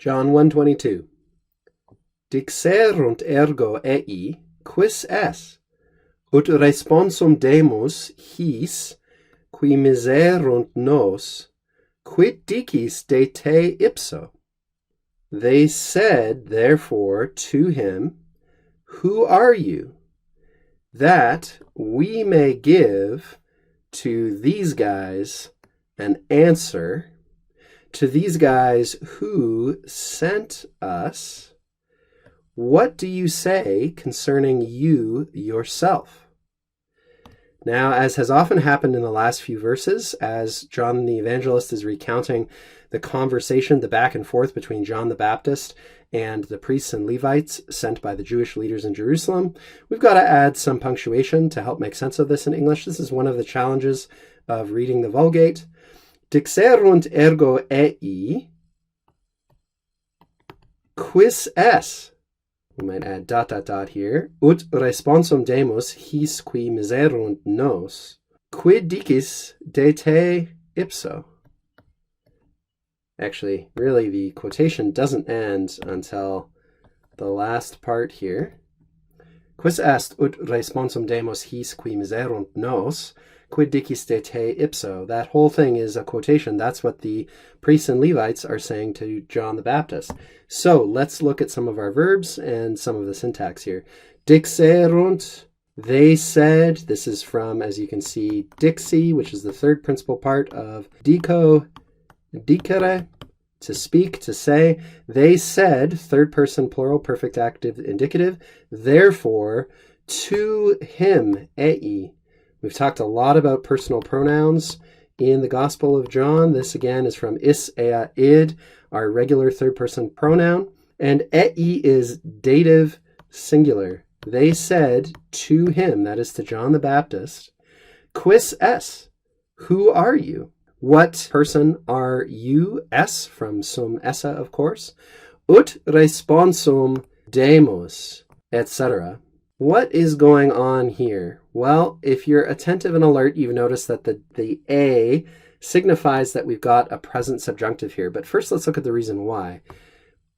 John 1:22. Dixerunt ergo ei, quis es? Ut responsum demus his, qui miserunt nos, quid dicis de te ipso? They said, therefore, to him, Who are you? That we may give to these guys an answer, to these guys who sent us. What do you say concerning you yourself? Now, as has often happened in the last few verses, as John the Evangelist is recounting the conversation, the back and forth between John the Baptist and the priests and Levites sent by the Jewish leaders in Jerusalem, we've got to add some punctuation to help make sense of this in English. This is one of the challenges of reading the Vulgate. Dixerunt ergo ei, quis es? We might add ... here. Ut responsum demus his qui miserunt nos, quid dicis de te ipso? Actually, really, the quotation doesn't end until the last part here. Quis est ut responsum demus his qui miserunt nos, quid dicis de te ipso? That whole thing is a quotation. That's what the priests and Levites are saying to John the Baptist. So let's look at some of our verbs and some of the syntax here. Dixerunt, they said. This is from, as you can see, dixi, which is the third principal part of dico, dicere, to speak, to say. They said, third person plural, perfect active indicative. Therefore, to him, ei. We've talked a lot about personal pronouns in the Gospel of John. This again is from is, ea, id, our regular third person pronoun. And ei is dative singular. They said to him, that is to John the Baptist, quis es? Who are you? What person are you? Es, from sum esse, of course. Ut responsum demus, etc. What is going on here? Well, if you're attentive and alert, you've noticed that the a signifies that we've got a present subjunctive here. But first, let's look at the reason why.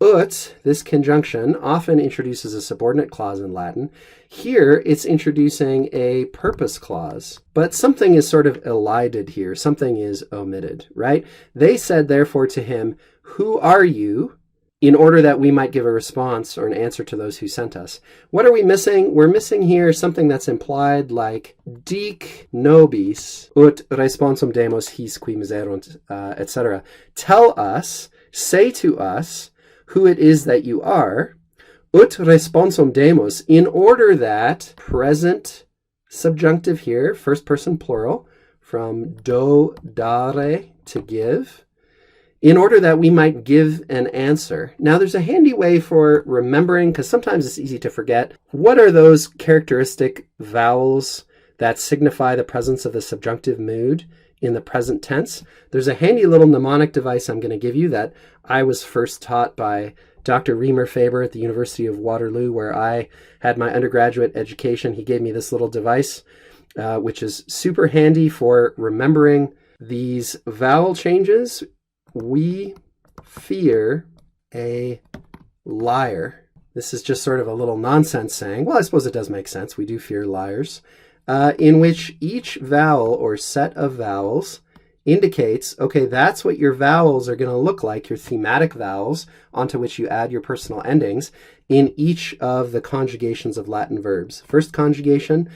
Ut, this conjunction, often introduces a subordinate clause in Latin. Here, it's introducing a purpose clause. But something is sort of elided here. Something is omitted, right? They said, therefore, to him, Who are you? In order that we might give a response or an answer to those who sent us. What are we missing? We're missing here something that's implied, like dic nobis ut responsum demus his qui miserunt, etc. Tell us, say to us, who it is that you are, ut responsum demus, in order that, present subjunctive here, first person plural, from do, dare, to give, in order that we might give an answer. Now, there's a handy way for remembering, because sometimes it's easy to forget, what are those characteristic vowels that signify the presence of the subjunctive mood in the present tense? There's a handy little mnemonic device I'm going to give you that I was first taught by Dr. Remer Faber at the University of Waterloo, where I had my undergraduate education. He gave me this little device, which is super handy for remembering these vowel changes. We fear a liar. This is just sort of a little nonsense saying, well, I suppose it does make sense. We do fear liars, in which each vowel or set of vowels indicates, okay, that's what your vowels are going to look like, your thematic vowels, onto which you add your personal endings in each of the conjugations of Latin verbs. First conjugation,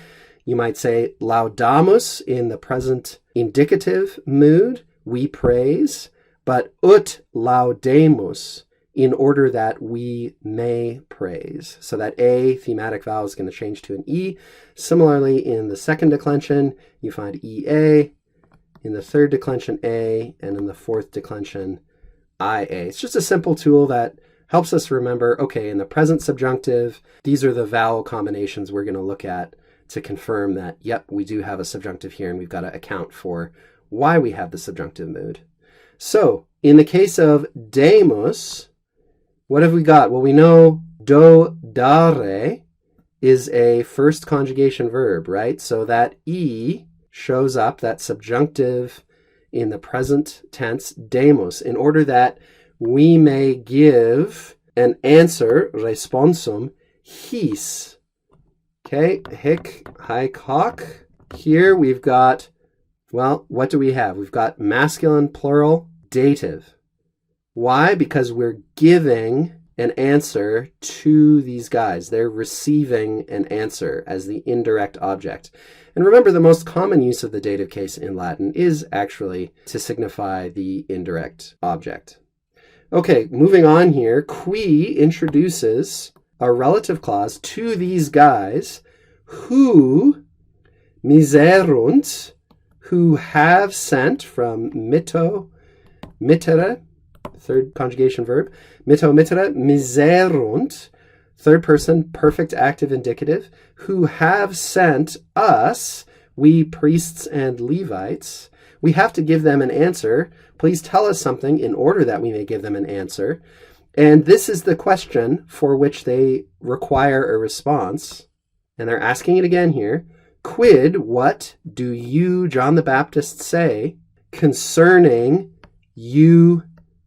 you might say laudamus in the present indicative mood, we praise, but ut laudemus, in order that we may praise. So that a thematic vowel is going to change to an e. Similarly, in the second declension, you find ea, in the third declension a, and in the fourth declension ia. It's just a simple tool that helps us remember, okay, in the present subjunctive, these are the vowel combinations we're going to look at to confirm that, yep, we do have a subjunctive here, and we've got to account for why we have the subjunctive mood. So, in the case of demus, what have we got? Well, we know do, dare is a first conjugation verb, right? So that e shows up, that subjunctive in the present tense, demus, in order that we may give an answer, responsum, his. Okay, hic, haec, hoc. Here we've got, well, what do we have? We've got masculine plural dative. Why? Because we're giving an answer to these guys. They're receiving an answer as the indirect object. And remember, the most common use of the dative case in Latin is actually to signify the indirect object. Okay, moving on here, qui introduces a relative clause to these guys who miserunt, who have sent, from mitto, mittere, third conjugation verb, mitto, mittere, miserunt, third person, perfect active indicative, who have sent us, we priests and Levites. We have to give them an answer. Please tell us something in order that we may give them an answer. And this is the question for which they require a response. And they're asking it again here. Quid, what do you, John the Baptist, say concerning you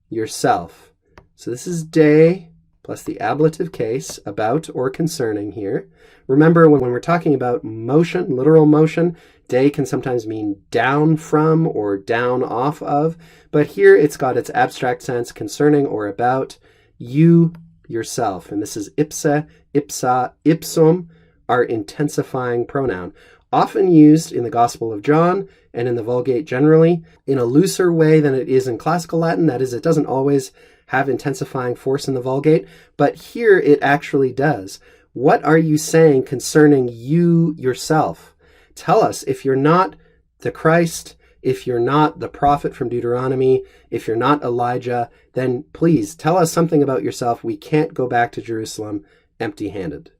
yourself? So this is de plus the ablative case, about or concerning here. Remember, when we're talking about motion, literal motion, de can sometimes mean down from or down off of, but here it's got its abstract sense, concerning or about you yourself. And this is ipse, ipsa, ipsum, our intensifying pronoun, often used in the Gospel of John and in the Vulgate generally in a looser way than it is in classical Latin. That is, it doesn't always have intensifying force in the Vulgate, but here it actually does. What are you saying concerning you yourself? Tell us. If you're not the Christ, if you're not the prophet from Deuteronomy, if you're not Elijah, then please tell us something about yourself. We can't go back to Jerusalem empty-handed.